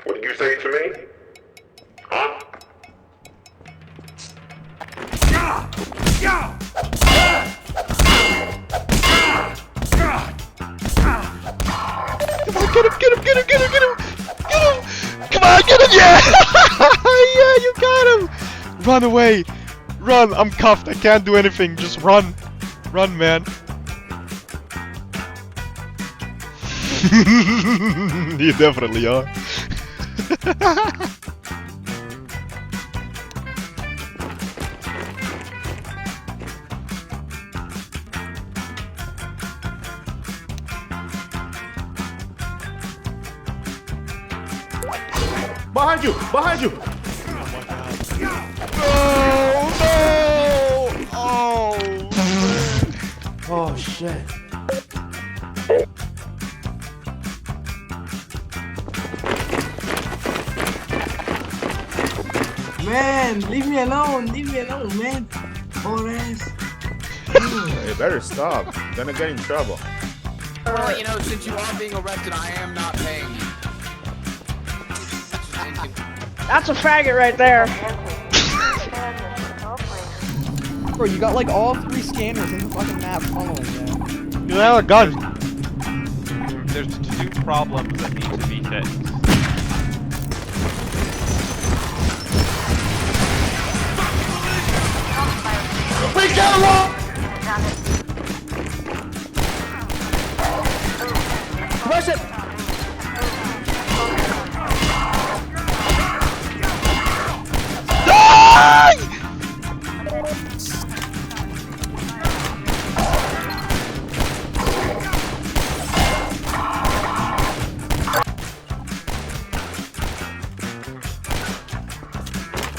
What did you say to me? Huh? Come on, get him, get him, get him, get him, get him! Get him! Come on, get him! Yeah! Yeah, you got him! Run away! Run! I'm cuffed, I can't do anything, just run! Run, man! You definitely are. Behind you! Behind you! Oh, Oh shit. Man, leave me alone, man. Poor ass. You better stop. You're gonna get in trouble. Well, you know, since you are being arrested, I am not paying you. That's a faggot right there. Bro, you got like all 3 scanners in the fucking map following you. you have a gun! There's 2 problems that need to be fixed. We got along! Rush it!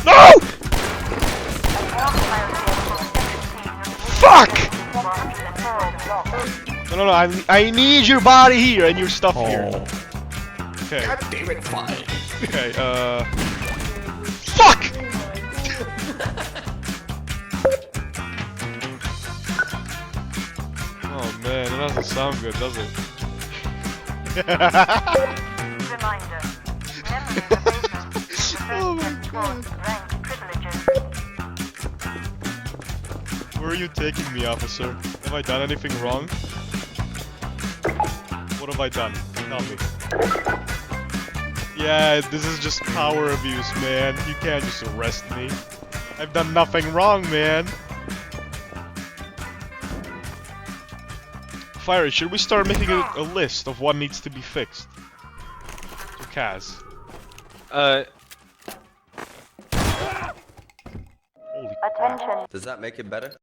No! Fuck! No, I need your body here and your stuff here. Okay. God damn it, fine. Okay, Fuck! Oh man, that doesn't sound good, does it? Reminder. Oh my god. Where are you taking me, officer? Have I done anything wrong? What have I done? Tell me. Yeah, this is just power abuse, man. You can't just arrest me. I've done nothing wrong, man. Fiery, should we start making a list of what needs to be fixed? To Kaz. Holy Attention. Does that make it better?